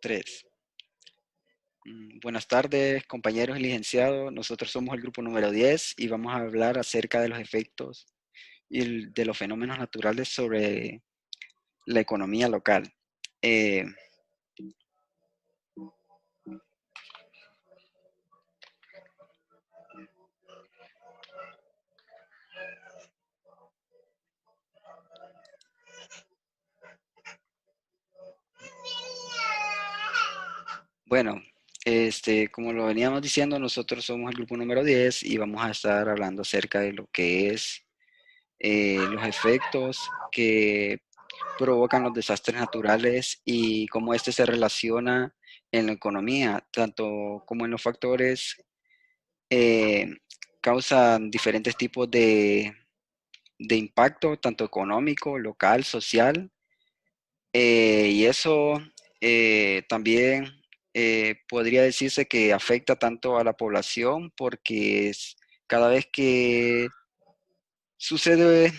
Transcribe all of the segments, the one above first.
Tres. Buenas tardes, compañeros y licenciados. Nosotros somos el grupo número 10 y vamos a hablar acerca de los efectos y de los fenómenos naturales sobre la economía local. Eh, bueno, como lo veníamos diciendo, nosotros somos el grupo número 10 y vamos a estar hablando acerca de lo que es los efectos que provocan los desastres naturales y cómo este se relaciona en la economía, tanto como en los factores eh, causan diferentes tipos de impacto, tanto económico, local, social, y eso también podría decirse que afecta tanto a la población porque cada vez que sucede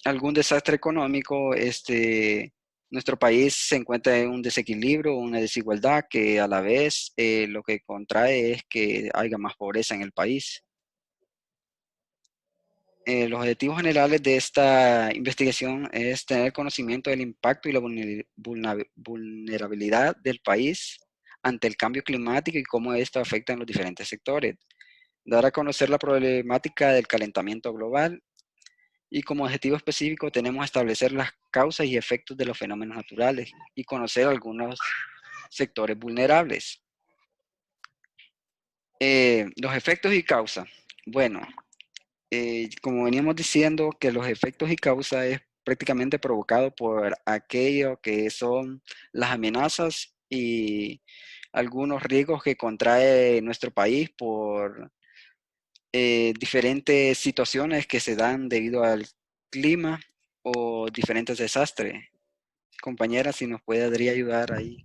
algún desastre económico, nuestro país se encuentra en un desequilibrio, una desigualdad que a la vez lo que contrae es que haya más pobreza en el país. Los objetivos generales de esta investigación es tener conocimiento del impacto y la vulnerabilidad del país ante el cambio climático y cómo esto afecta en los diferentes sectores. Dar a conocer la problemática del calentamiento global y como objetivo específico tenemos establecer las causas y efectos de los fenómenos naturales y conocer algunos sectores vulnerables. Los efectos y causas. Bueno, como veníamos diciendo, que los efectos y causas es prácticamente provocado por aquello que son las amenazas y algunos riesgos que contrae nuestro país por diferentes situaciones que se dan debido al clima o diferentes desastres. Compañera, si nos podría ayudar ahí.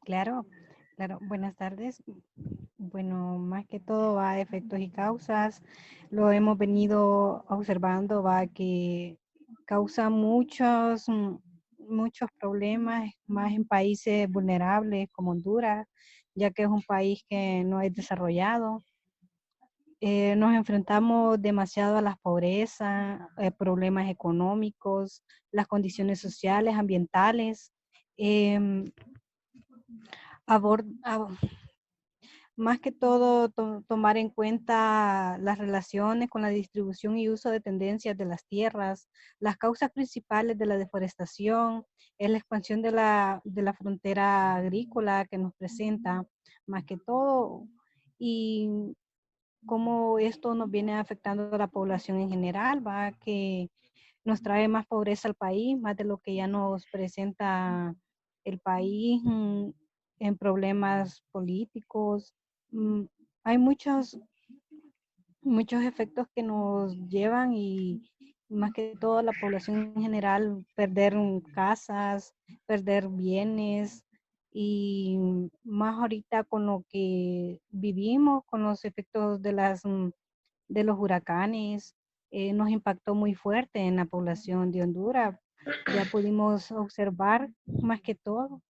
Claro, claro. Buenas tardes. Bueno, más que todo va a efectos y causas. Lo hemos venido observando, va que causa muchos problemas, más en países vulnerables como Honduras, ya que es un país que no es desarrollado. Nos enfrentamos demasiado a la pobreza, problemas económicos, las condiciones sociales, ambientales. em, abor- ab- Más que todo, tomar en cuenta las relaciones con la distribución y uso de tendencias de las tierras. Las causas principales de la deforestación es la expansión de la frontera agrícola que nos presenta, más que todo, y cómo esto nos viene afectando a la población en general, va que nos trae más pobreza al país, más de lo que ya nos presenta el país en problemas políticos. Mm, Hay muchos efectos que nos llevan y más que todo la población en general, perder casas, perder bienes y más ahorita con lo que vivimos, con los efectos de los huracanes, nos impactó muy fuerte en la población de Honduras. Ya pudimos observar más que todo.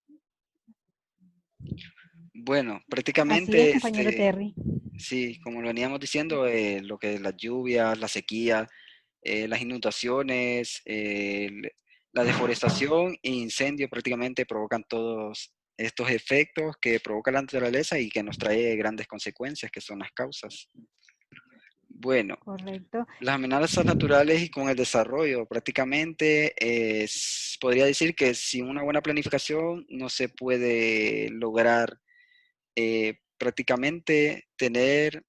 Bueno, Así es, prácticamente, compañero Terry. sí, como lo veníamos diciendo, lo que es las lluvias, la sequía, las inundaciones, la deforestación e incendio prácticamente provocan todos estos efectos que provoca la naturaleza y que nos trae grandes consecuencias, que son las causas. Bueno, Correcto. las amenazas naturales y con el desarrollo, prácticamente podría decir que sin una buena planificación no se puede lograr prácticamente tener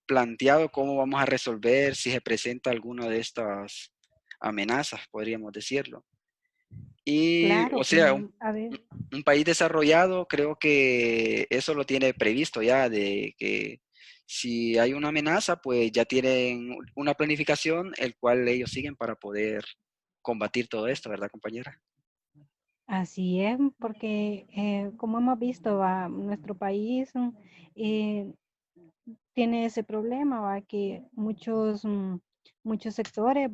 planteado cómo vamos a resolver si se presenta alguna de estas amenazas, podríamos decirlo. Y, o Claro, sea, a ver, un país desarrollado creo que eso lo tiene previsto ya, de que si hay una amenaza, pues ya tienen una planificación el cual ellos siguen para poder combatir todo esto, ¿verdad, compañera? así es, porque como hemos visto, nuestro país eh, tiene ese problema, va que muchos sectores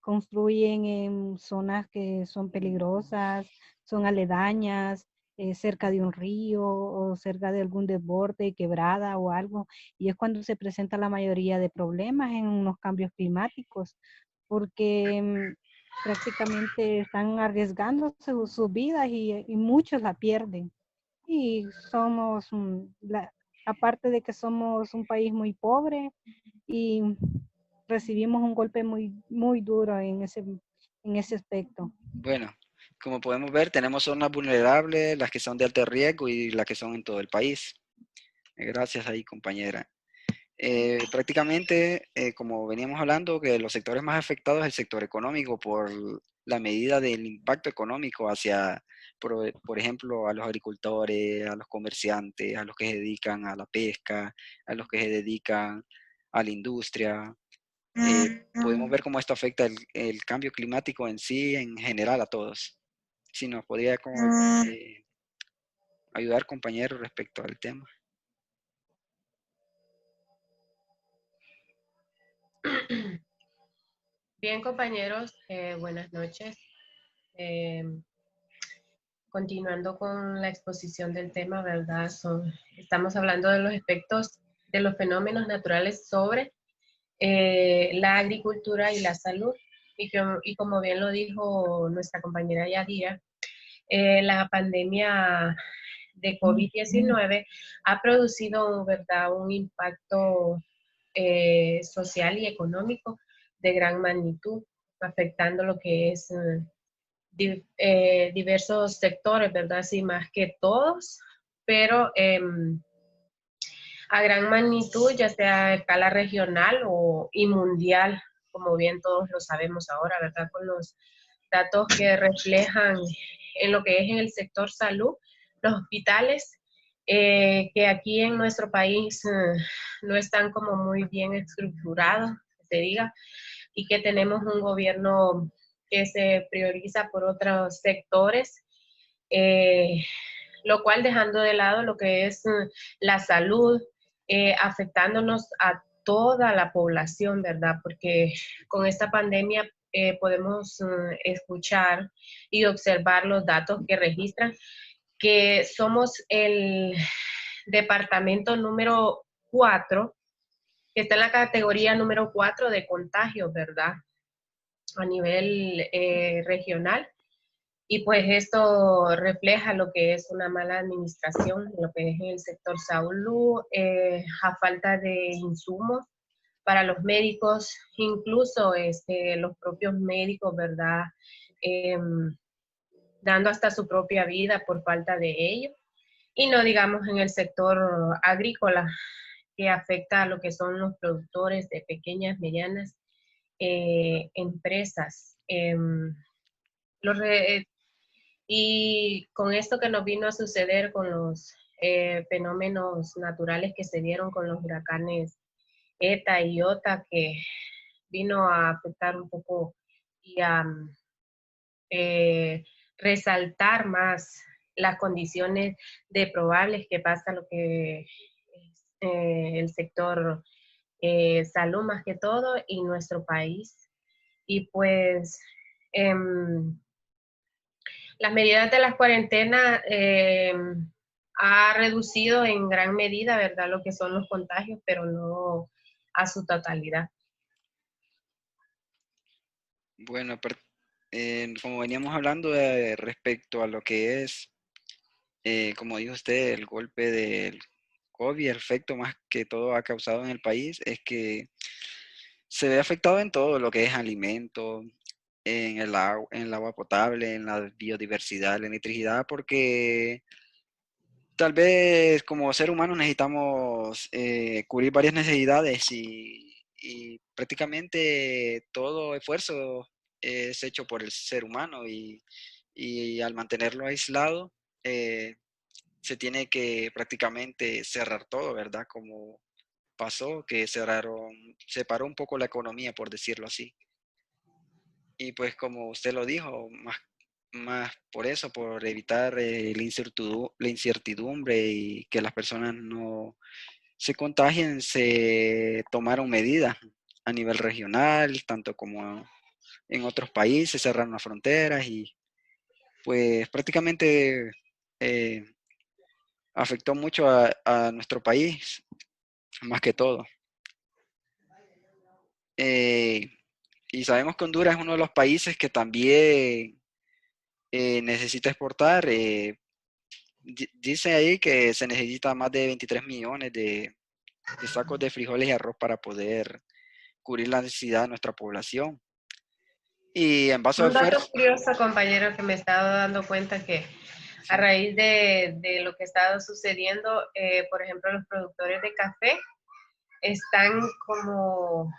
construyen en zonas que son peligrosas, son aledañas, cerca de un río o cerca de algún desborde, quebrada o algo. Y es cuando se presenta la mayoría de problemas en los cambios climáticos, porque prácticamente están arriesgando sus vidas y muchos la pierden. Y somos, aparte de que somos un país muy pobre y recibimos un golpe muy duro en ese aspecto. Bueno, como podemos ver, tenemos zonas vulnerables, las que son de alto riesgo y las que son en todo el país. Gracias ahí, compañera. Prácticamente, como veníamos hablando, que los sectores más afectados es el sector económico por la medida del impacto económico hacia, por ejemplo, a los agricultores, a los comerciantes, a los que se dedican a la pesca, a los que se dedican a la industria. Podemos ver cómo esto afecta el cambio climático en sí, en general, a todos. Si nos podría ayudar, compañero, respecto al tema. Bien, compañeros, buenas noches. Eh, Continuando con la exposición del tema, ¿verdad? Estamos hablando de los efectos de los fenómenos naturales sobre la agricultura y la salud. Y como bien lo dijo nuestra compañera Yadira, la pandemia de COVID-19 ha producido, ¿verdad?, un impacto social y económico de gran magnitud, afectando lo que es diversos sectores, ¿verdad? Sí, más que todos, pero a gran magnitud, ya sea a escala regional y mundial, como bien todos lo sabemos ahora, ¿verdad? Con los datos que reflejan en lo que es en el sector salud, los hospitales, que aquí en nuestro país no están como muy bien estructurados, se diga, y que tenemos un gobierno que se prioriza por otros sectores, eh, lo cual dejando de lado lo que es la salud, afectándonos a toda la población, ¿verdad? Porque con esta pandemia podemos escuchar y observar los datos que registran que somos el departamento número 4, que está en la categoría número 4 de contagios, ¿verdad? A nivel regional. Y pues esto refleja lo que es una mala administración, lo que es en el sector salud, a falta de insumos para los médicos, incluso los propios médicos, ¿verdad? Eh, Dando hasta su propia vida por falta de ello. Y no digamos en el sector agrícola, que afecta a lo que son los productores de pequeñas, medianas empresas. Y con esto que nos vino a suceder con los fenómenos naturales que se dieron con los huracanes ETA y IOTA, que vino a afectar un poco y a resaltar más las condiciones deplorables que pasa lo que es el sector salud más que todo y nuestro país. Y pues las medidas de las cuarentenas ha reducido en gran medida, ¿verdad?, lo que son los contagios, pero no a su totalidad. Bueno, como veníamos hablando respecto a lo que es, como dijo usted, el golpe del COVID, el efecto más que todo ha causado en el país es que se ve afectado en todo lo que es alimento, en el agua potable, en la biodiversidad, la electricidad, porque tal vez como ser humano necesitamos cubrir varias necesidades y prácticamente todo esfuerzo es hecho por el ser humano y al mantenerlo aislado se tiene que prácticamente cerrar todo, ¿verdad? Como pasó, que se paró un poco la economía, por decirlo así. Y pues como usted lo dijo, más por eso, por evitar la incertidumbre y que las personas no se contagien, se tomaron medidas a nivel regional, tanto como en otros países, cerraron las fronteras y pues prácticamente afectó mucho a nuestro país, más que todo. Y sabemos que Honduras es uno de los países que también necesita exportar. Dice ahí que se necesita más de 23 millones de sacos de frijoles y arroz para poder cubrir la necesidad de nuestra población. Y en base a Un dato esfuerzo, curioso, compañero, que me he estado dando cuenta que a sí, raíz de lo que ha estado sucediendo, por ejemplo, los productores de café están como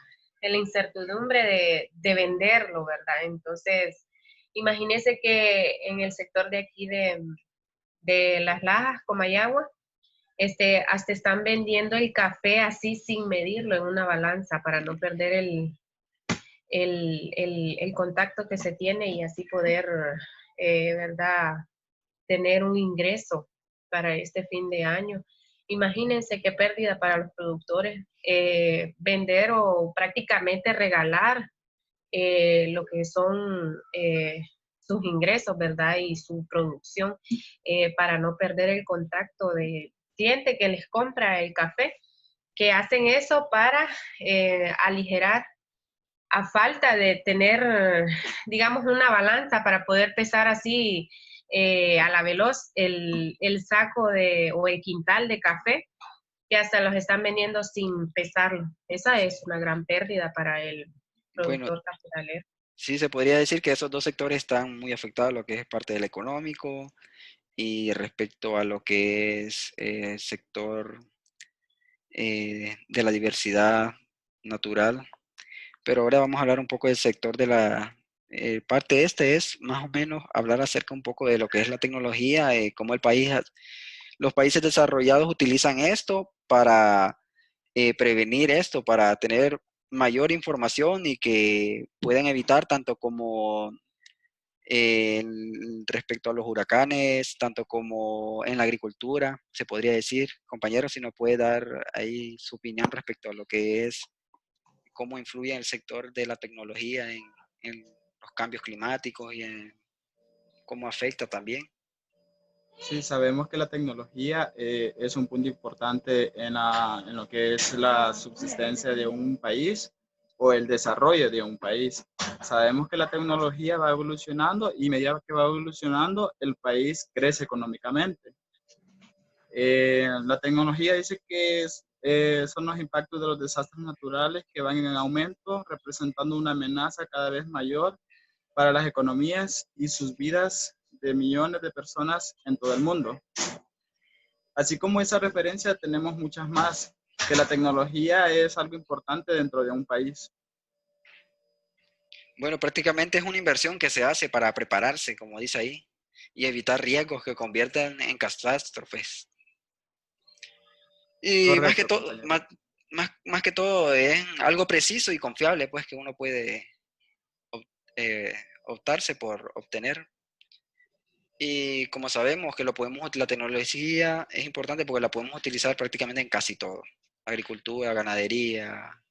en la incertidumbre de venderlo, ¿verdad? Entonces, imagínese que en el sector de aquí de Las Lajas, Comayagua, hasta están vendiendo el café así sin medirlo en una balanza para no perder el contacto que se tiene y así poder, ¿verdad?, tener un ingreso para este fin de año. Imagínense qué pérdida para los productores vender o prácticamente regalar lo que son sus ingresos, ¿verdad? Y su producción para no perder el contacto de cliente que les compra el café, que hacen eso para aligerar a falta de tener, digamos, una balanza para poder pesar así a la veloz el saco o el quintal de café, que hasta los están vendiendo sin pesarlo. Esa es una gran pérdida para el bueno, productor cafetalero. sí se podría decir que esos dos sectores están muy afectados, lo que es parte del económico y respecto a lo que es el sector de la diversidad natural. Pero ahora vamos a hablar un poco del sector de la parte es más o menos hablar acerca un poco de lo que es la tecnología, cómo los países desarrollados utilizan esto para prevenir esto, para tener mayor información y que puedan evitar tanto como respecto a los huracanes, tanto como en la agricultura, se podría decir. Compañero, si nos puede dar ahí su opinión respecto a lo que es cómo influye el sector de la tecnología en los cambios climáticos y en cómo afecta también. Sí, sabemos que la tecnología es un punto importante en lo que es la subsistencia de un país o el desarrollo de un país. Sabemos que la tecnología va evolucionando y medida que va evolucionando, el país crece económicamente. La tecnología dice que son los impactos de los desastres naturales que van en aumento, representando una amenaza cada vez mayor para las economías y sus vidas de millones de personas en todo el mundo. Así como esa referencia, tenemos muchas más, que la tecnología es algo importante dentro de un país. Bueno, prácticamente es una inversión que se hace para prepararse, como dice ahí, y evitar riesgos que conviertan en catástrofes. Y más que Correcto, todo, compañero. más que todo es algo preciso y confiable, pues que uno puede eh, optarse por obtener. Y como sabemos que la tecnología es importante porque la podemos utilizar prácticamente en casi todo. Agricultura, ganadería,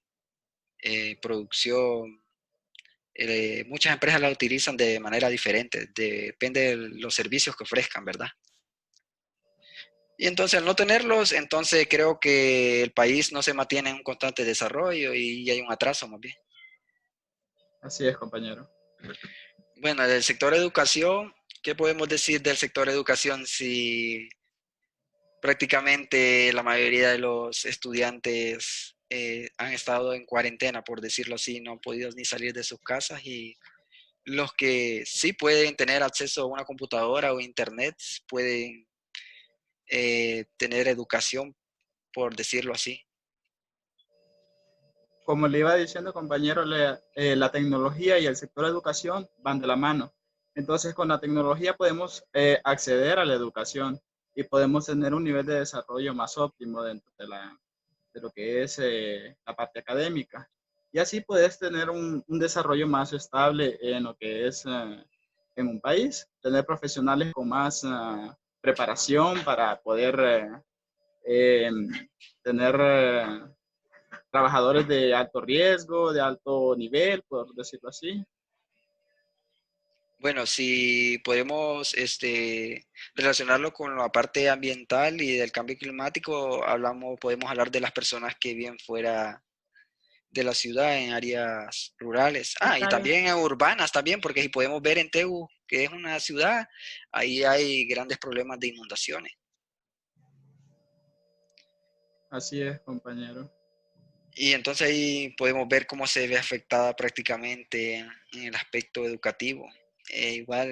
producción. Muchas empresas la utilizan de manera diferente, depende de los servicios que ofrezcan, ¿verdad? Y entonces al no tenerlos, entonces creo que el país no se mantiene en un constante desarrollo y hay un atraso más bien. Así es, compañero. Bueno, del sector educación, ¿qué podemos decir del sector educación si prácticamente la mayoría de los estudiantes han estado en cuarentena, por decirlo así, no han podido ni salir de sus casas y los que sí pueden tener acceso a una computadora o internet pueden tener educación, por decirlo así? Como le iba diciendo, compañero, la tecnología y el sector de educación van de la mano. Entonces, con la tecnología podemos acceder a la educación y podemos tener un nivel de desarrollo más óptimo dentro de lo que es la parte académica. Y así puedes tener un desarrollo más estable en lo que es en un país, tener profesionales con más preparación para poder eh, tener trabajadores de alto riesgo, de alto nivel, por decirlo así. Bueno, si podemos relacionarlo con la parte ambiental y del cambio climático, podemos hablar de las personas que viven fuera de la ciudad, en áreas rurales. Ah, y Total. también en urbanas también, porque si podemos ver en Tegu, que es una ciudad, ahí hay grandes problemas de inundaciones. Así es, compañero. Y entonces ahí podemos ver cómo se ve afectada prácticamente en el aspecto educativo. Igual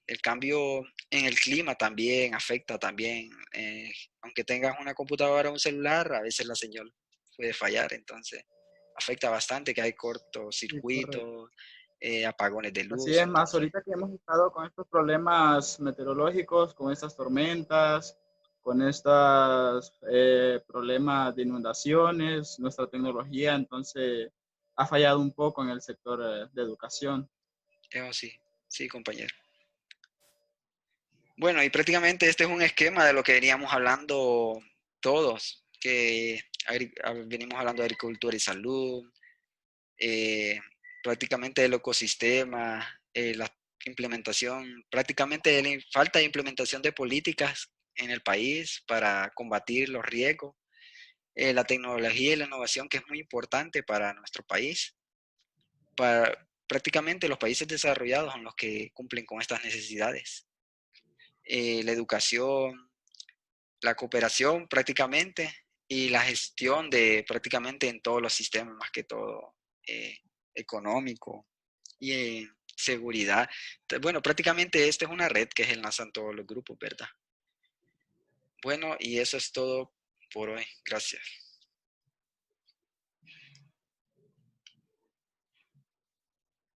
el cambio en el clima también afecta también. Aunque tengas una computadora o un celular, a veces la señal puede fallar, entonces afecta bastante que hay Sí, correcto. cortocircuitos, apagones de Así luz, es, más entonces. ahorita que hemos estado con estos problemas meteorológicos, con estas tormentas, con estos problemas de inundaciones, nuestra tecnología entonces ha fallado un poco en el sector de educación. Sí, sí, compañero. Bueno, y prácticamente este es un esquema de lo que veníamos hablando todos, que venimos hablando de agricultura y salud, eh, prácticamente del ecosistema, la implementación, prácticamente la falta de implementación de políticas en el país para combatir los riesgos, la tecnología y la innovación que es muy importante para nuestro país. Prácticamente los países desarrollados son los que cumplen con estas necesidades. La educación, la cooperación prácticamente y la gestión de prácticamente en todos los sistemas, más que todo económico y seguridad. Bueno, prácticamente esta es una red que enlazan todos los grupos, ¿verdad? Bueno, y eso es todo por hoy. Gracias.